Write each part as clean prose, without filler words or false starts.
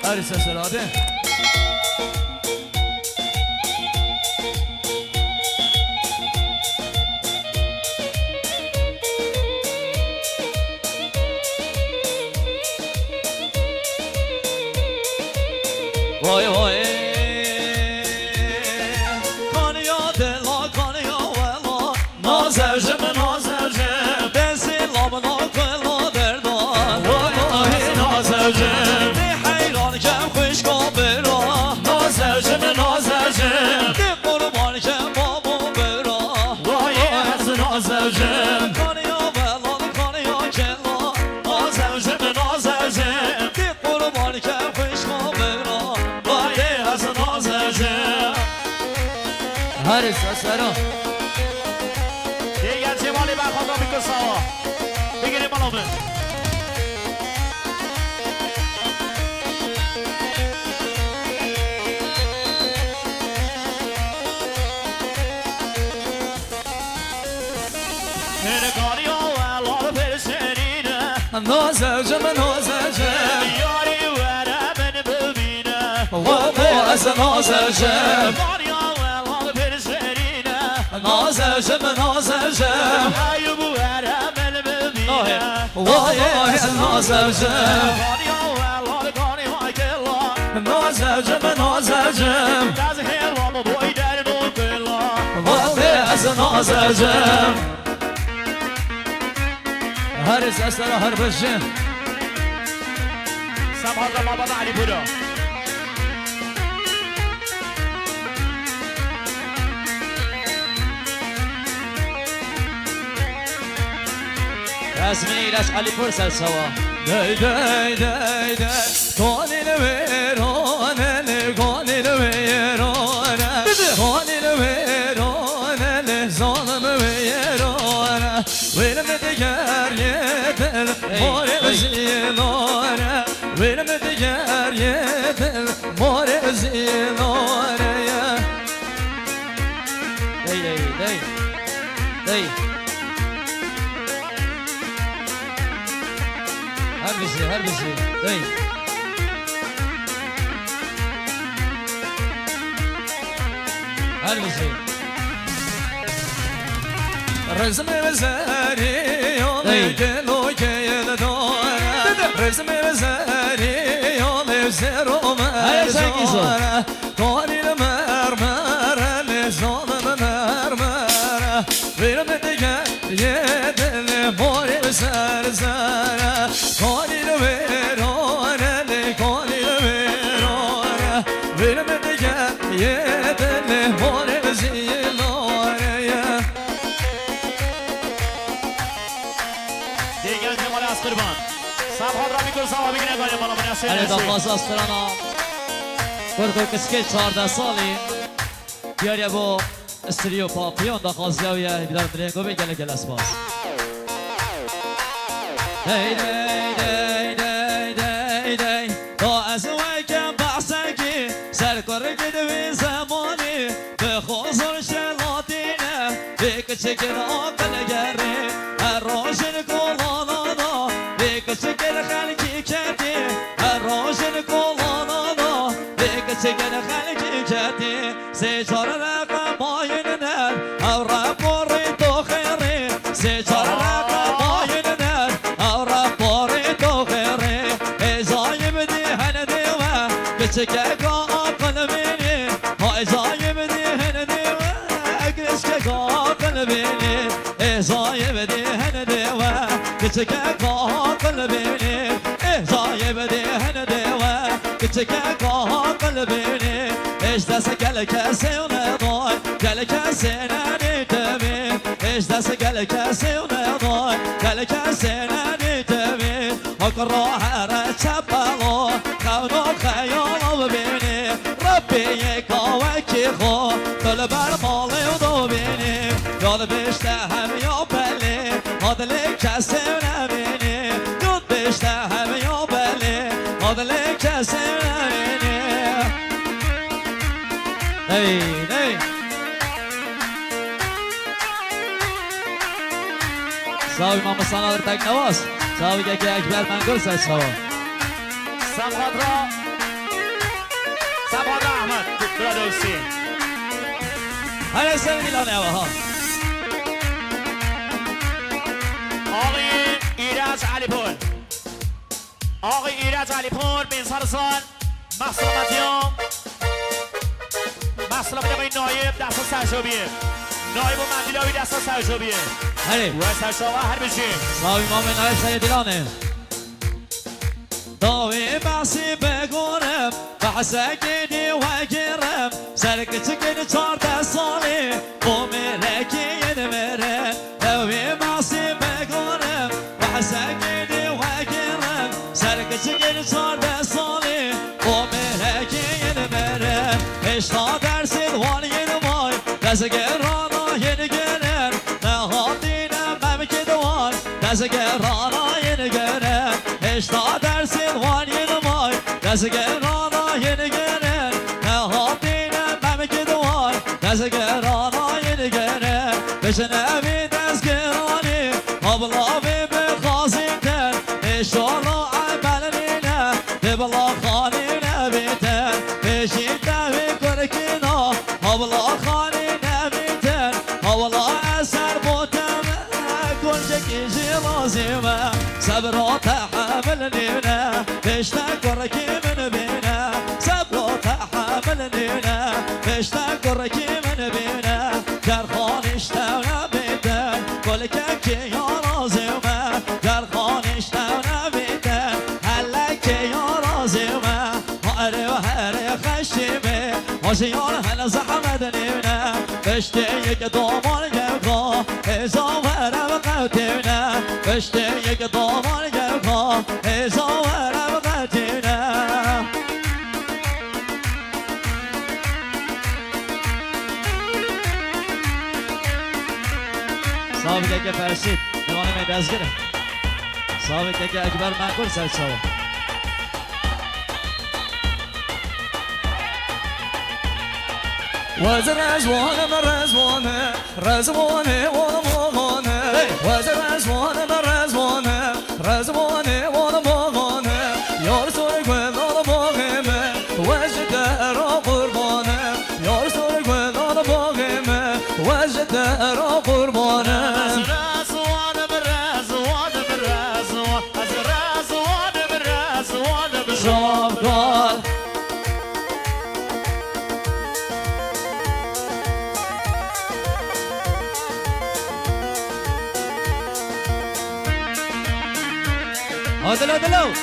هر سسراده وای وای کانیا دلا کانیا ولا نازجم نازجم بسی لامنا کلا دردا وای نازجم دی حیران کم خوش کابرا نازجم نازجم دی قربان کم بابو برا وای از نازجم کانیا ولا کانیا کلا نازجم نازجم دی قربان کم خوش کابرا هر سسرا دیگر جمالی برخواد را میکن سوا بگیریم بالا نگاری ها ولال پرسرینه نازجم نازجم یاری وره من ببینه وای از نازجم نگاری ها ولال پرسرینه نازجم نازجم ایوب وره من ببینه وای از نازجم نگاری ها ولال گانی های کلا نازجم نازجم از هیران بای در نو کلا وای از نازجم هر سسرا هر بشه سبحان الله بابا علی پورا اسمیرش علی پور سر سوا دی دی دی دی کانیل ویرانه کانیل ویرانه کانیل ویرانه ظالم ویرانه ویرم دیگر یدل مار زیلانه ویرم دیگر یدل مار زیلانه دی دی دی دی هر بسی دی هر بسی رزم وزاری یالی گلو که داره رزم وزاری یالی زیرو مرزانه کانیل مرمره لزان مرمره ویرم دیگه یه دل ماری سرزنه کانیل ویرانه کانیل ویرانه ویرم دیگه یه دل ماری زیلانه دیگر جمالی از قربان سبحان را میکن سوا بگیره گانی بالا من علی دخواست استرانا برد کسکی 14 سالی بیاری با استریو پاپیون دخواست جاویه بیدار برینگو بی گله گل اسباس دی دی دی دی دی دی تا از ویکم بحثنگی سرکار گدوی زمانی به خوزر شلاتینه بیک چکر آقل گری هر روشن کلانانا بیک چکر خلکی کردی هر روشن کلانانا بیک چکر خلکی کردی سیچار رقم آین نر او رپوری تو خیری سیچار رقم آین نر او رپوری تو خیری ازای بدی هن دیوه کچکه که آقل بینی ازای بدی هن دیوه کچکه که آقل بینی ازای بدی هن دیوه کچکه که آقل بینی ازای بدی هن دیوه کچکه که آقل بینی اش دست گل کسی ندای گل کسی ندیدمی اش دست گل کسی ندای گل کسی ندیدمی حق راه را چپلو خونو خیالو ببینی ربی یکا وکی خو کل بر مالی دو بینی یاد بیشته هم یا بلی حادلی کسی نبینی یاد بیشته هم یا بلی حادلی کسی نبینی Hey, hey. Sabi mama sana tak navas. Sabi ke ekber mangol sa sawa. سبحان را سبحان احمد برادر حسین هر سر میلانه ها آقای ایرج علیپور آقای ایرج علیپور بینسار سال محصولاتیام محصولات آقای نایب دست سرشابیه نایب و مندیلاوی دست سرشابیه هره و سرشابه هر بشین صاحب امام نایب سر دیلانه داوی بحثی بگونم بحثکی و گیرم سرک چکن 14 سالی با ملکی مره داوی بحثی بگونم بحثکی و گیرم سرک چکن 14 سالی با ملکی مره اشتا درسید وانی نمای دستگرانا نگرن نهادینم ممکی دوان دستگرانا نگرن اشتا درسید وانی نمای دستگرانا نگرن نهادینم ممکی دوان دستگرانا نگرن بشنوی دستگرانی ابلاوی بخوازیتن اشالا عملینه ببلا خانی نبیتن بشید دوی کرکینا ابلا خانی نبیتن ابلا اثر بوتم کنجکی لازمه صبر تحمل نينا ليش تكرك من بينا صبر تحمل نينا ليش تكرك من بينا جرخان اشتونا بيتن كلك يا رازمه جرخان اشتونا بيتن هلك يا رازمه هري خشمه وشيار هلا زحمة نينا بشتيك دومان جبقى إذا ورم قتنا بشتيك دومان جبقى إذا ورم قتنا صاحب که فرشید دیوانه می دستگیره صاحب که اکبر منکور سرچاوه وزر أزوانه مرزوانه رزوانه ونموغانه وزر أزوانه مرزوانه رزوانه ونموغانه يار سورك وذال باغمه وجده را قربانه يار سورك وذال باغمه وجده را قربانه شافقال هدلو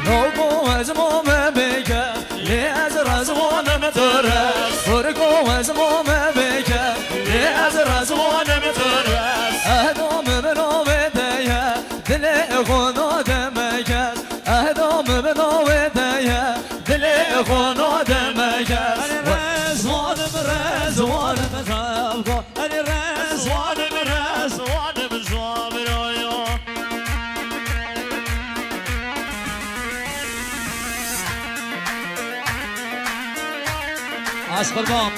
نوگو از مام بگه لی از رزوان مترس فرگو از مام بگه لی از رزوان مترس اهدام بناوه دیه دل خونو دمگز اهدام بناوه دیه دل خونو دمگز رزوانم رزوانم رزوانم رزوانم رزوانم جوابرایا از قربان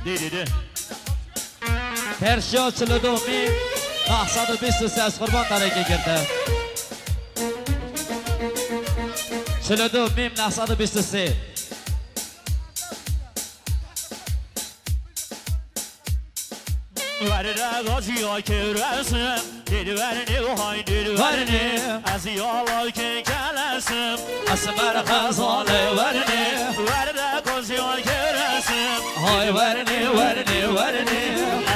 دیده پرشیا 42 میم 923 از قربان ترکه کرده 42 میم 923 Varda gazıyor keresim Dedi verni hay dedi verni Az yağlar ki kelesim اسمر خزاله ورني Varda gazıyor keresim هاي ورني ورني ورني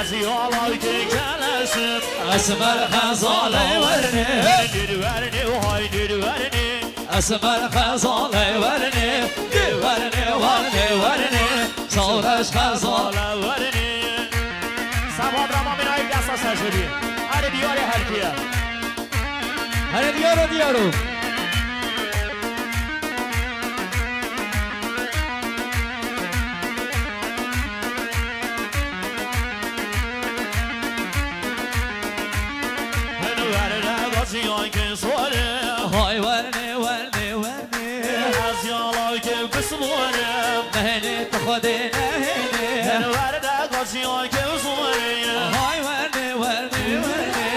Az yağlar ki kelesim اسمر خزاله ورني Dedi verni hay dedi verni اسمر خزاله ورني ورني ورني ورني صورش خزاله Ala verni Sabah drama binayı dasta serşuri Hadi diyor ya herkiye هل ديارو ديارو غزيان كسوره هاي ورني ورني ورني از یالا که بسمونه نهني تخدي نهني الورد غزيان كسوره هاي ورني ورني ورني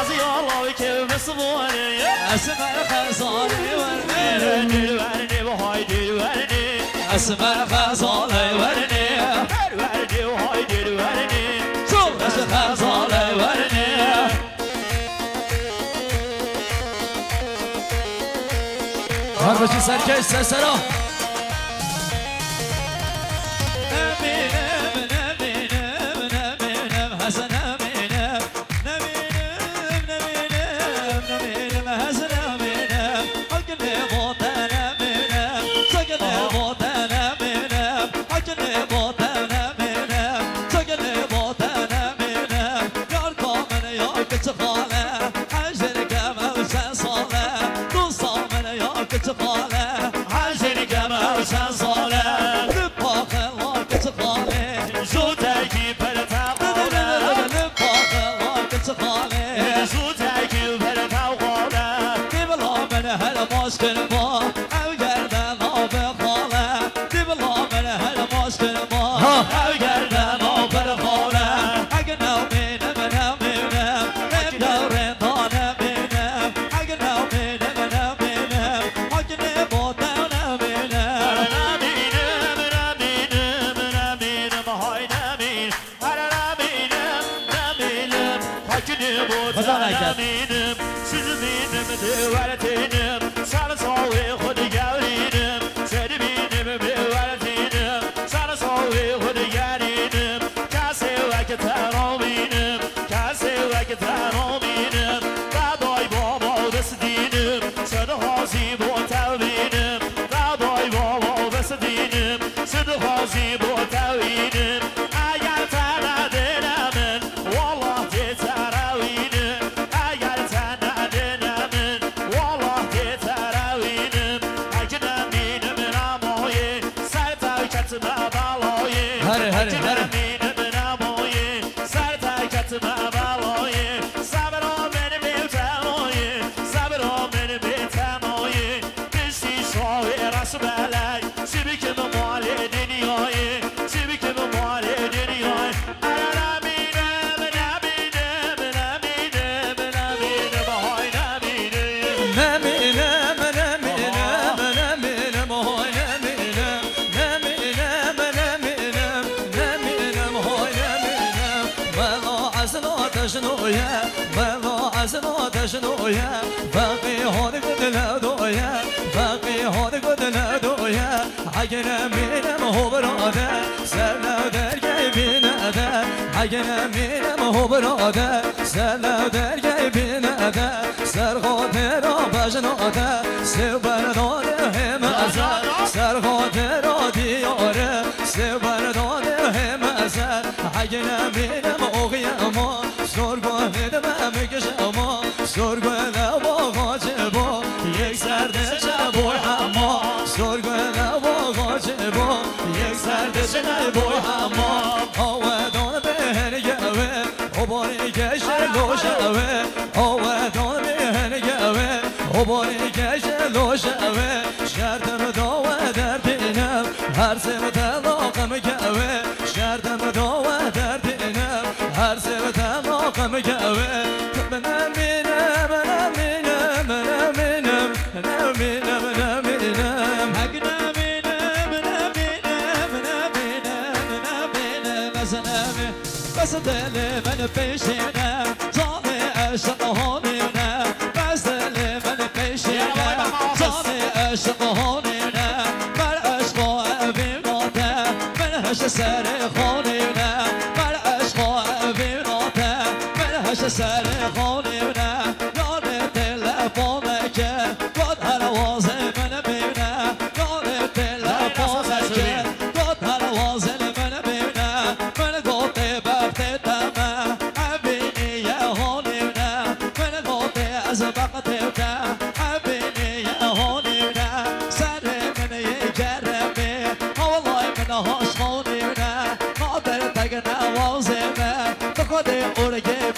از یالا که بسمونه اسمع خزاني ورني دلورني وهای دلورني اسمع خزاني ورني دلورني وهای دلورني صوت خزاني ورني هربچی سرکش سسرا اگه میرم هو براده سر در گیبینده سر خاطر را بجناده سر برداده همزه سر خاطر را دیاره سر برداده همزه اگه نمیرم اوغیما سرگاه دمم بکشما سرگاه دوا غاجه با یک سرده چه بای اما سرگاه دوا غاجه با یک سرده چه بای اما باری گشت لوشوه آوادان بهنگوه باری گشت لوشوه شردم داوه در دینم هر سر تلاقم گوه شردم داوه در دینم هر سر تلاقم گوه منم بینم منم بینم منم بینم منم بینم منم بینم حقنا بینم منم بینم منم بینم منم بینم مثلا بس دل من پیشینه زانه عشق هانینه بس دل من پیشینه زانه عشق هانینه بر عشق و بیناته من هش سر خانینه بر عشق و بیناته من هش سر خانینه یاد تلفونه که گد هرواز من بینه یاد تلفونه که گد هرواز من بینه من گفت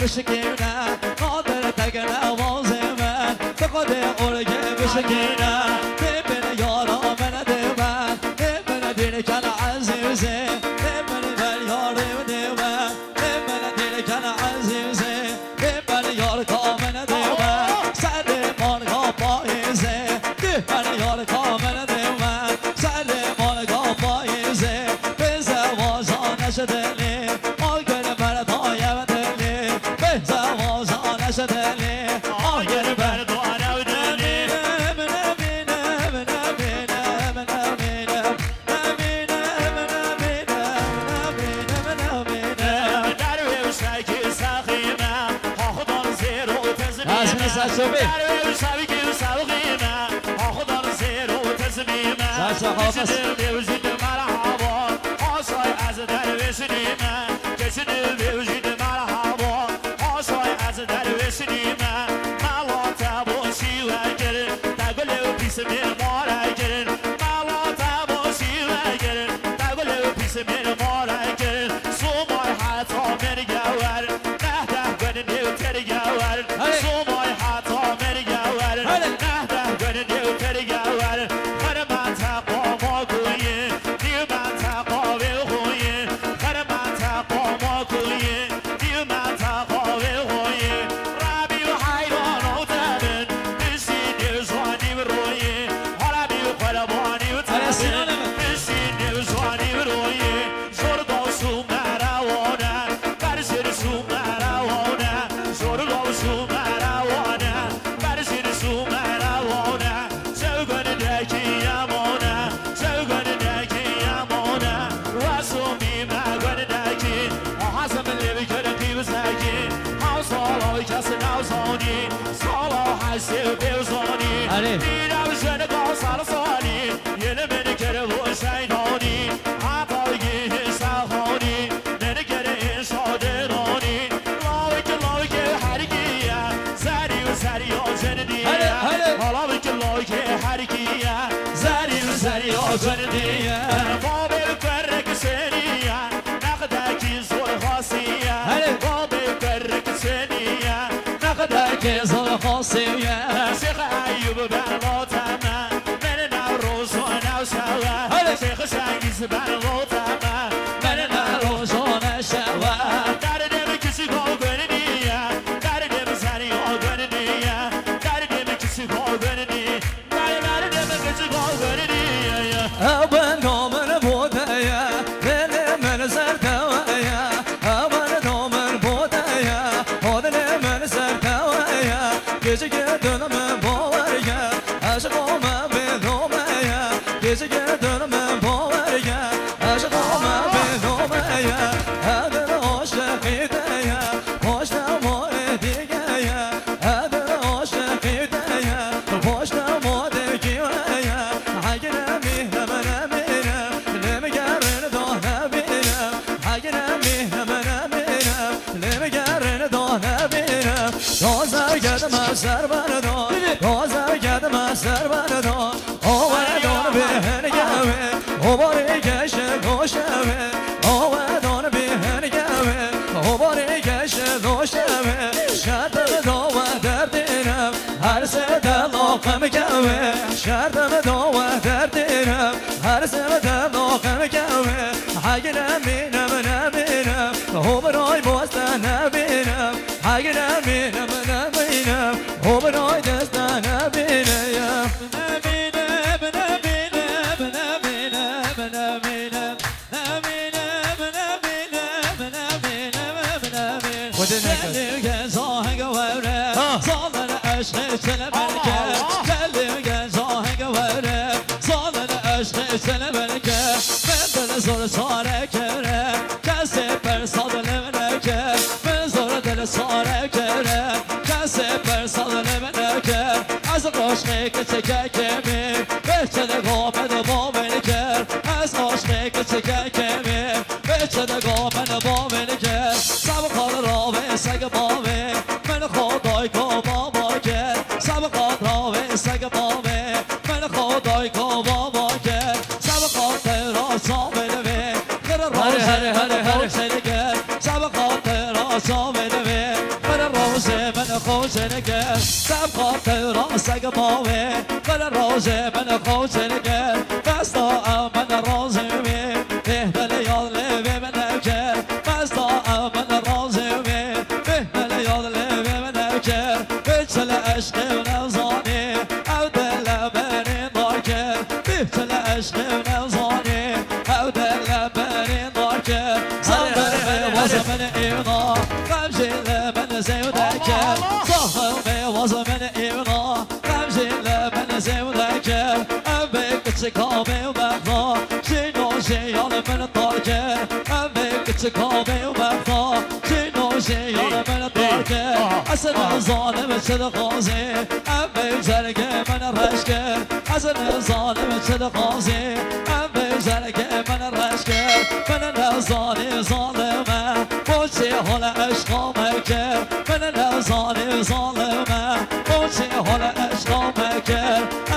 بشکیونه قادر تگن آوازمه آمده ارگه بشکینه ببین یارا من دیوان ببین دین کن عزیزه ببین بر یاری دیوان ببین دین کن عزیزه ببین یار کامل دیوان سر مانگا پاییزه ببین یار کامل دیوان سر مانگا پاییزه به زوازانش دلی آگر بردایم دلی به زوازانش دلی آگر بردایم دلی خوشنگر سب خاطر راسک باوی من راجه من خوشنگر بستا من رازوی بهدل یاد لوی من نکر بستا من رازوی بهدل یاد لوی من نکر بچل عشق نوزانی او دل برین دارکر بچل عشق نوزانی او دل برین دارکر زنبر واز من ایونا غمجیل من زیودکر صاحب واز من ایونا غمجیل من زیودکر ام بکچ کامه و بخنا شینو شیان من دارکر ام بکچ کامه و بخنا شینو شیان من دارکر اصلا ظالم شد قاضی ام بجرگ من رشکر اصلا ظالم شد قاضی ام بجرگ من رشکر من نزانی ظالمه بوچه حال عشقامه که من نزانی ظالمه بوچه حال عشقامه که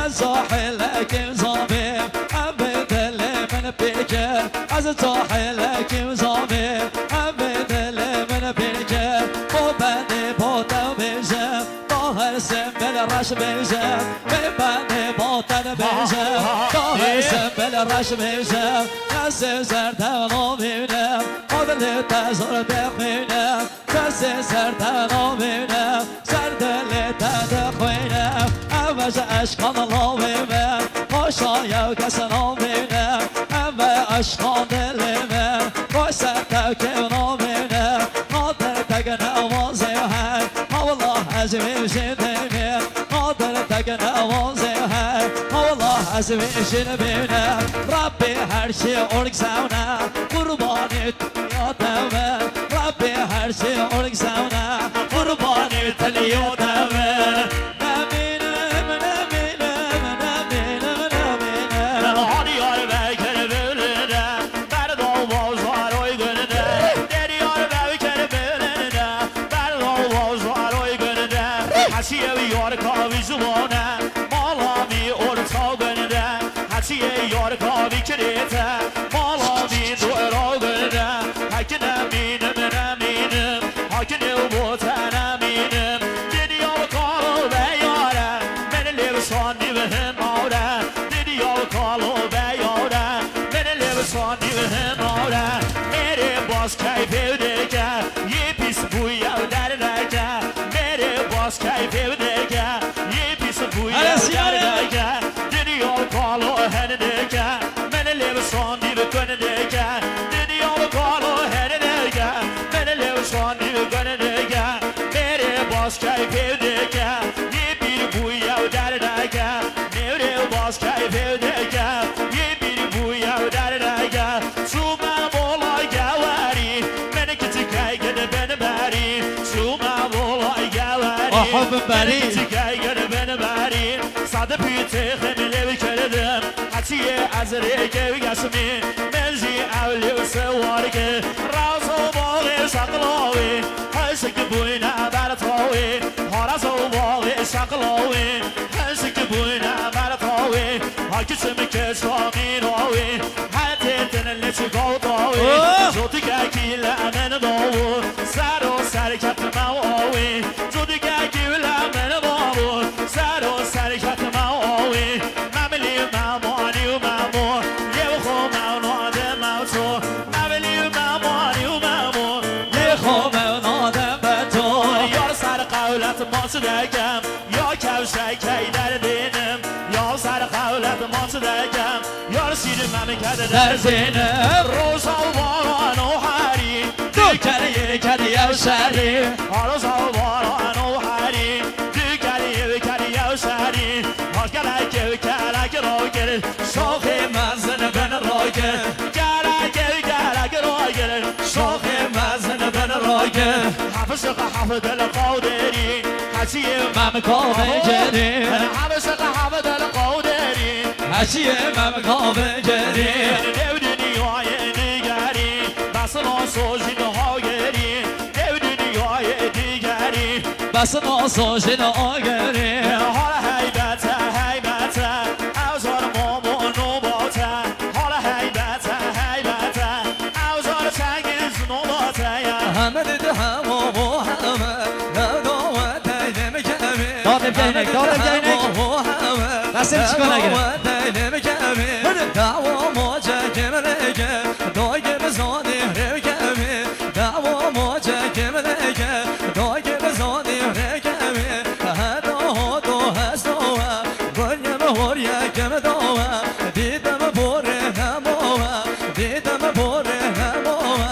از جاحل کم زامیم ام به دل من پیکر از جاحل کم زامیم ام به دل من پیکر با بنده با تو بیشم با هر سنبل رش بیشم به بنده با تن بیشم با هر سنبل رش بیشم دست سردن بینم آدل تزار بخوینم دست سردن بینم سردل تد خوینم اوج عشقان لاویمم خوشایو کسان بینم اوه عشقان دلمم خوشت تکم بینم قادر تگن آوازه هر والله عزیزی شدیمم قادر تگن آوازه هر والله عزیزی بینم ربی هر شی ارگ سونه قربانی یادمه ربی هر شی ارگ سونه قربانی یادمه نمینم نمینم نمینم نمینم هانی یار بکر بلنده برد آواز واروی گنده دری یار بکر بلنده برد آواز واروی گنده حسیه یار کاوی زبانه مالامی ارتا گنده حسیه یار کاوی کریته مالامی دورا گنده حک نمینم نمینم حک نوبوت نمینم دری یار کالو بیاره من لبسانی به هم آره دری یار کالو بیاره من لبسانی به هم آره میره باز کیف دیگر یه پیس بویا در نگر میره باز کیف دیگر یه پیس بویا در نگر دری یار کالو هن دیگر من لبسانی به کن دیگر دری یار کالو هن دیگر من لبسانی به کن دیگر میره باز کیف دیگر یه پیر بویا در نگر میره باز کیف دیگر یه پیر بویا در نگر تو من بالای گواری من کتی که بن بری تو من بالای گواری آحب بری من کتی که بن بری صد پیت خمیله بکردم حتیه از ریگه بگسمی منزی اولی و سوارگه راز و باقی سقلاوی هسک بوینه برتاوی هارز و باقی سقلاوی هسک بوینه برتاوی هاکی چمی که سامیناوی حتی تنلی چی گوتاوی زودی گکی لمن داو سر و سرکت مواوی زودی گکی لمن داو سر و سرکت مواوی مملی ممانی و ممو یه خو موناده موتو مملی ممانی و ممو یه خوب نادم به تو یار سر قولت ماست دکم یا کوشکی در دینم یا سر قولت ماست دکم یار سیر ممکد در زینم روزا و باران و حری دو کری کری او شری روزا و باران و حری دو کری و شری هاش گلک را گرد شاخ مزن بن راگه گلک را گرد شاخ مزن بن راگه حفظ دل قادری حسیه ممکان جری حفظ دل قادری حسیه ممکان جری dev dünyaya digeri basına sojin hageri dev dünyaya digeri basına sojin hageri hala heybete heybete avzar momunu bata hala heybete heybete avzar tengiz nobata ya همه دیده همه و همه ندامت گینک دادم گینک دستم چیکار نگیره دعوا موجه کمرگه دایگه بزانی رگمه دعوا موجه کمرگه دایگه بزانی رگمه هدا هدو هستوه گریم هوریه کم دوه دیدم بوره هموه دیدم بوره هموه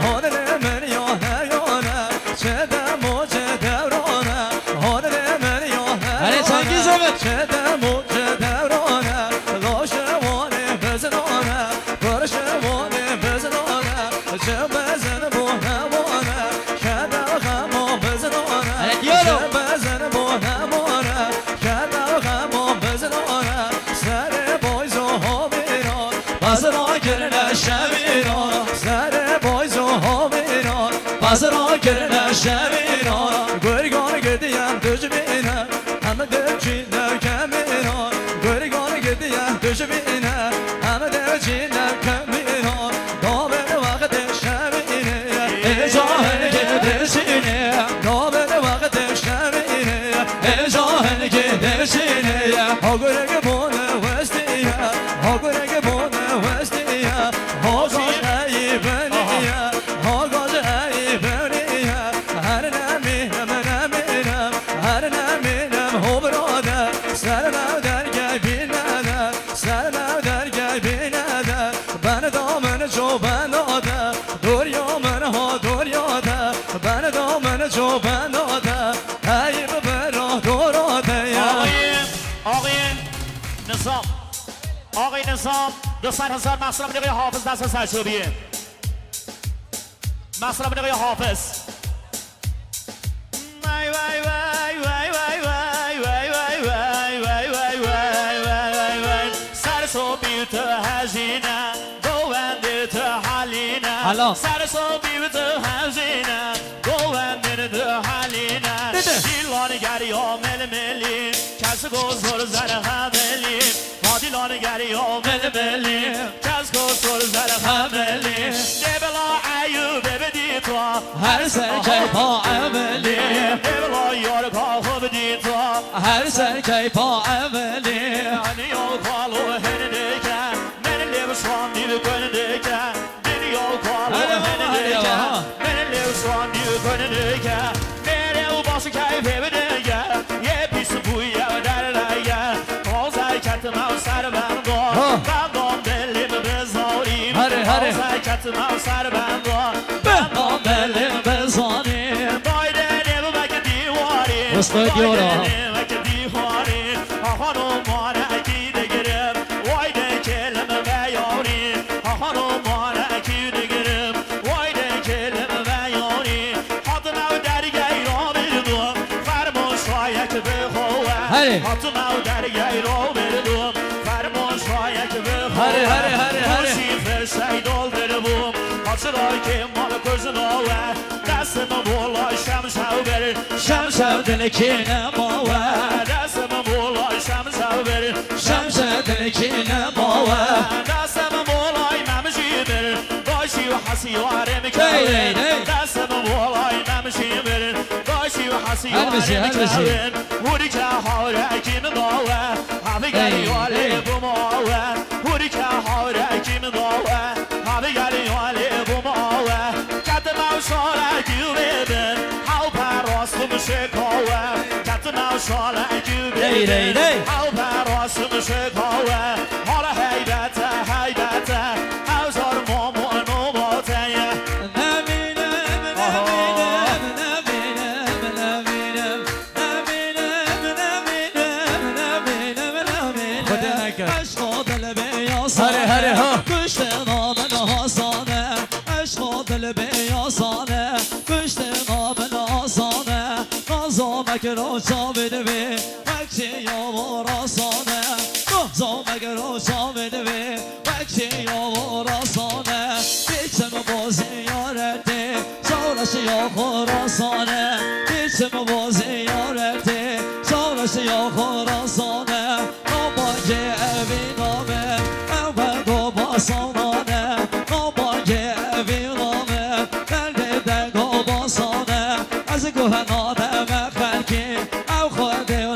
هادر من یا نیانه چه دمو چه دورانه هادر من یا هره چنگیز نیانه چه دمو چه دورانه لاشوانه بزنانه برشوانه بزنانه چه بزن بو همانه کده غمو بزنانه چه بزن بو همانه کده غمو بزنانه سر بایزو ها بیران بزرا گرنه شمیران سر بایزو ها بیران بزرا گرنه شمیران گرگان گدیم دجمینه همه دلچینه کمینان گرگان گدیم دجمینه همه دلچینه کمینان دامن وقت شمینه جاهل که دلچینه دامن وقت شمینه جاهل که دلچینه ها گرگ بونه وستیه ها گرگ بونه وستیه ها گاز ای بنیه ها گاز ای بنیه هر نمینم نمینم هر نمینم هو براده سر نو درگه بینده سر نو درگه بینده بن دامن جو بناده دوریا من ها دوریاده بن دامن جو بناده ای ببرا دوراده آقای نظام آقای نظام 200,000 مصرف نقای حافظ دست سرچوبیه مصرف نقای حافظ وای وای وای وای وای وای وای وای وای وای وای وای وای سرسوبی تو هزینه گوونده تو حالینه سرسوبی تو هزینه گوونده تو حالینه دیلانگری آمل ملی کس گذر زر هملی دیلانگری آمل ملی کس گذر زر هملی دبلا ایوب بدی تو هر سر پا عملی دبلا یار کاخو بدی تو هر سر پا عملی دنیا کالو هنده که من لبسان دیو کنده که دنیا کالو هنده که من لبسان دیو کنده که میره و باسی که ببینه که یه پیس بویه و در رگه تازه کتم و سر بندار بندام دلیم بزاریم تازه کتم و سر بندار بندام دلیم بزاریم دایده نمو بک دیواری استودیو را خانم مانکی دگرم وای ده کلم بیاری خانم مانکی دگرم وای ده کلم بیاری حتم او درگی را بردم فرموش هایک بخواه حتم او درگی را بردم فرموش هایک بخواه خوشی فرشای دول دربوم حاصلای که مال کزن آوه دستم بولا شمشو بر شمشو دلکی نماوه دستم بولا شمشو بر شمشو دلکی نماوه دستم بولای ممشی بر باشی و حسیواره میکنه دستم بولای ممشی بر باشی و حسیواره میکنه وری که حاره کیم داوه همه گلی والی بماوه وری که حاره کیم داوه همه گلی والی بماوه کتم او شاله کیو ببن هاو پراستم شکاوه کتم او شاله کیو ببن هاو پراستم شکاوه حالا هیبته هیبته اوزار مامون نوباته نبینم نبینم نبینم نبینم نبینم نبینم نبینم خدا نکرد عشق دل بیاسانه هره ها کشت نامن حسانه عشق دل بیاسانه کشت نامن حسانه نازمک رو چاویده بی وقتی یامار آسانه نازمک رو چاویده بی وقتی یامار آسانه بیچم بازی یارده چارش یا خراسانه بیچم بازی یارده چارش یا خراسانه نامانگه اوی نامه اول دو باسانانه نامانگه اوی نامه دل دل دو باسانه از گوهنانه مخلکی او خواهده و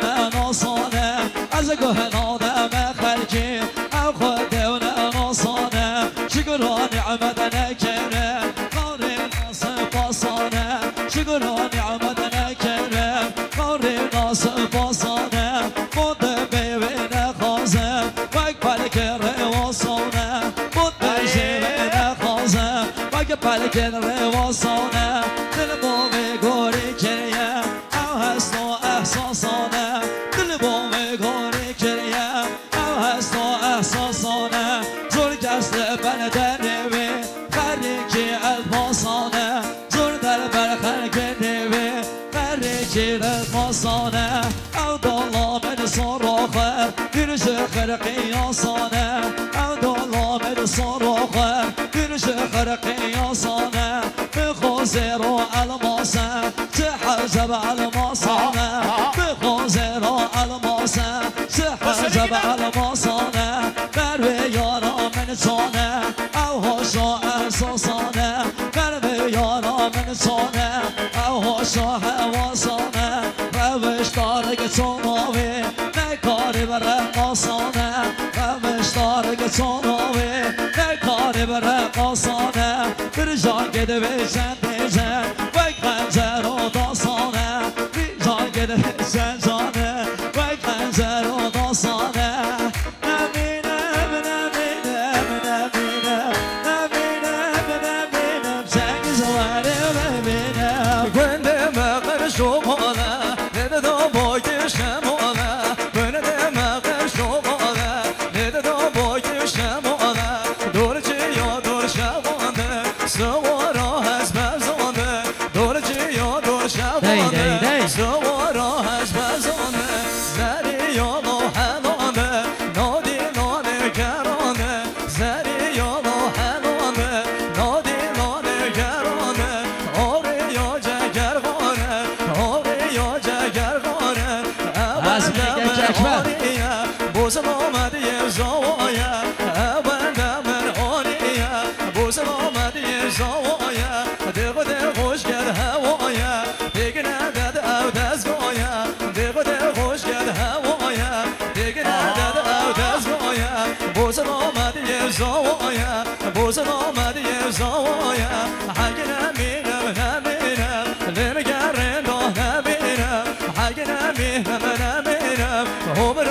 لباسانه دل با میگوری کریه او هست و احساسانه دل با میگوری کریه او هست و احساسانه زور گست بر در نوی خریکی الباسانه زور در بر خرک نوی خریکی الباسانه او دالا من صراخه گرش خرقی آسانه او دالا من صراخه گرش خرقی آسانه بخوزر و الماسه تحجب الماسانه بخوزر و الماسه تحجب الماسانه بروی یارا من چانه او هاشا احساسانه بروی یارا من چانه او هاشا حواسانه روش دارگ چوناوی نکاری بر قاسانه روش دارگ چوناوی نکاری بر قاسانه bir can gidiversen diyeceksin vay kancer o da sana bir can gidiversen canı vay kancer o da sana بوزن آمدی زوایا حگی نمیرم نمیرم نمیگرم راه نمیرم حگی نمیرم نمیرم عمر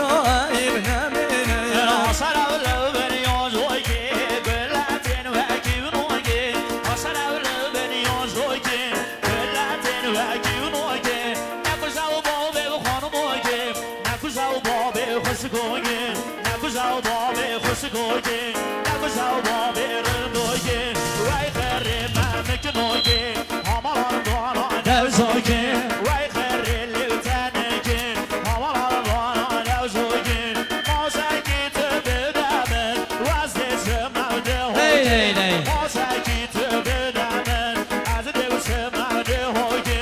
عیب نمیرم آسر اولو بنی آزوی که بلتین و کیونوی که آسر اولو بنی آزوی که بلتین و کیونوی که نکوزاو بابه و خانموی که نکوزاو بابه خوشگوی که نکوزاو بابه خوشگوی که نکوزاو بابه رندوی که وای خری من کنوی که همالان دوانان دوزوی که وای خری لیوتنی که همالان دوانان دوزوی که موسیقی تو بدمن وزدش مرده هوی موسیقی تو بدمن از دوش مرده هوی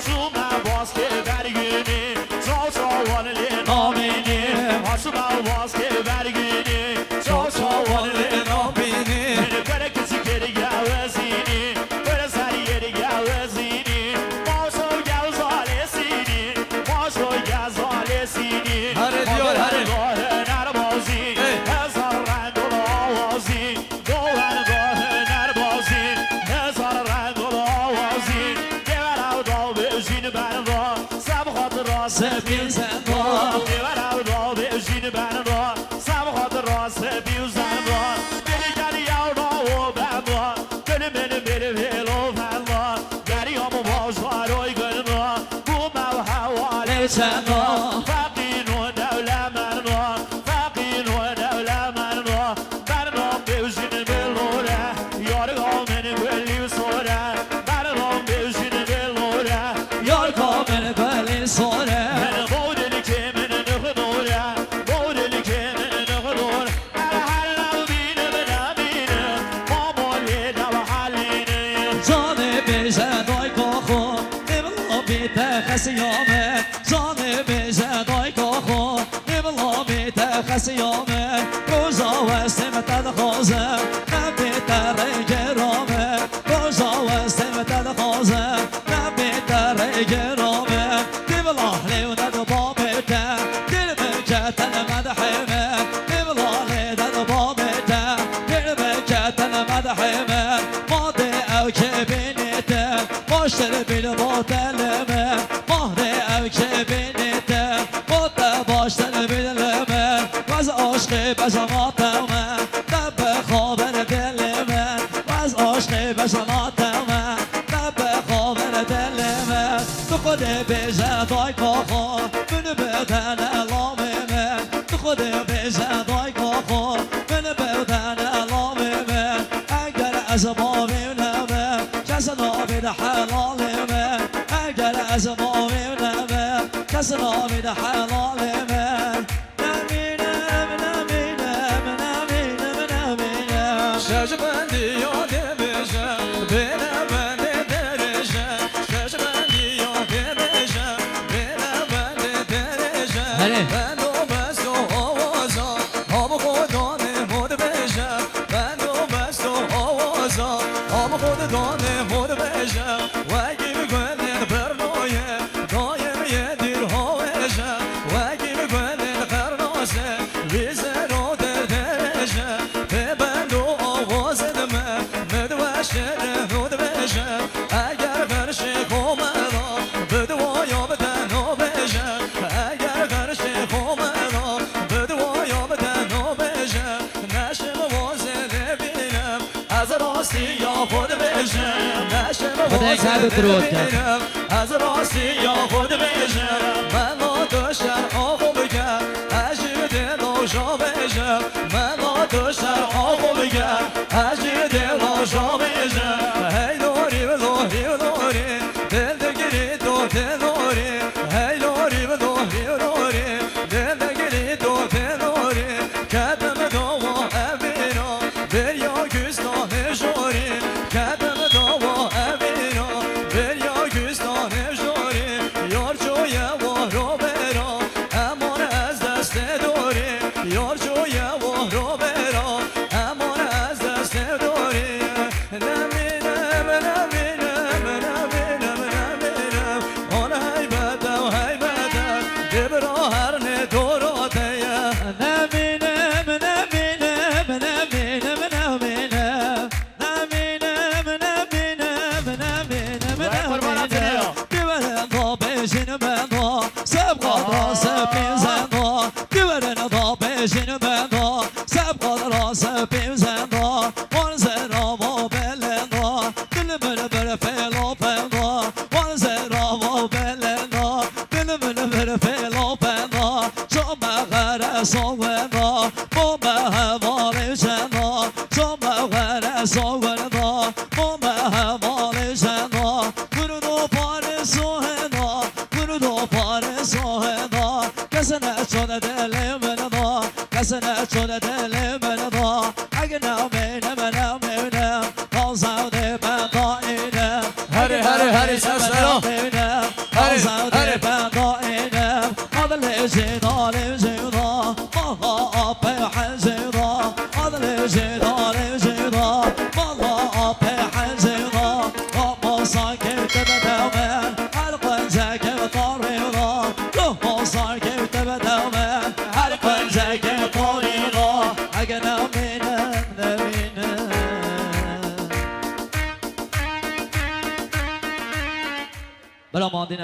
شما باز که برگینی چاچاوان لی نامینی شما باز که برگینی چاچاوان لی نامینی بره کسی کری گوزینی بره سری گری گوزینی ماشو گوزالی سینی ماشو گوزالی سینی هره دیار هره نربازی هزار رنگ و آوازی گوهرگاه نربازی هزار رنگ و آوازی دیور او دا بشین بنوا سب خاطر سپین زنبا دیور او دا بشین بنوا سب خاطر سپین زنبا دلی گلی او دا و بنوا دلی من بلی ویلو بنوا گریامو بازواروی گنوا بو مو حوالی چنبا فقین و دوله منوا فقین و دوله منوا برنام بوشین بلوره یارگا من بلی سوره برنام بوشین بلوره یار کامل بلی سوره من بودلی که من نخدوره بودلی که من نخدور هر لو بینه بنبینه مامولی دو حلینه جان بیشه دای کاخو نبلا بیته خسیامه جان بیشه دای کاخو نبلا بیته خسیامه روزا وستم تدخوزه نبیتر گرامه روزا وستم تدخوزه نبیتر گرامه نبلا لیونت بابته دل بکتن مدحمه نبلا لیونت بابته دل بکتن مدحمه ماده او که بینیته باشتر بیل باطلمه ماده او که بینیته ماده باشتر بیلمه وز عشق بجماتمه دب خابر دلمه وز عشق بجماتمه دب خود بیشه دای کاخا من بدن علامه من خود بیشه دای کاخا من بدن علامه من اگر از ما بینمه کس نامید حلال من اگر از ما بینمه کس نامید حلال من نمینم نمینم نمینم نمینم شجبندی یاده بشه بینه بنده درشه شجبندی یاده بشه بینه بنده درشه بندو بستو آوازا آب خودان مود بشه بندو بستو آوازا آب خودان مود بشه وگی بگوندن برنایه دایم یه دیر هاوشه وگی بگوندن قرناسه ریزه رو در درشه بندو آوازدمه مدوشه رود بشه اگر قرشی خومدا بدوایا بتنو بشه اگر قرشی خومدا بدوایا بتنو بشه نشم وازده بینم از راستی یا خود بشه نشم وازده بینم از راستی یا خود بشه من آتشتر آقو بگم عجیب دل آشا بشه من آتشتر آقو بگم عجیب دل آشا بشه هی لوری و لوری و لوری دل دگیری تو دلوری هی لوری و لوری و لوری دل دگیری تو دلوری کدم دوا اوینا بریا گستان جوری کدم دوا اوینا بریا گستان جوری یار جوی و رو برا امان از دست دوری یار جوی و رو برا امان از دست دوری نمینم نمینم نمینم نمینم آن حیبت و حیبت دبرا هر ندوراته نمینم نمینم نمینم نمینم نمینم نمینم نمینم نمینم دیورن دا بشین بندا سبقا را سپین زندا دیورن دا بشین بندا سبقا را سپین زندا وان زرا و بلندا دل من بر فیلا پندا وان زرا و بلندا دل من بر فیلا پندا شما غره سوگندا بوم حوال شندا شما غره سوگندا بوم حوال شندا گردو پار سوهندا گردو پار سوهندا کس نشد دل من دا کس نشد دل من دا اگه نمینم نمینم آزاده من داینم هری هری هری سرسرا آزاده من داینم عدل جدال جدا ماها آب حجدا عدل جدال جدا ماها آب حجدا آب ساکت بدومن حلق جاک طاریدا روح ساکت بدومن حلق جاک طاریدا اگه نمینم نمینم بلا ماندی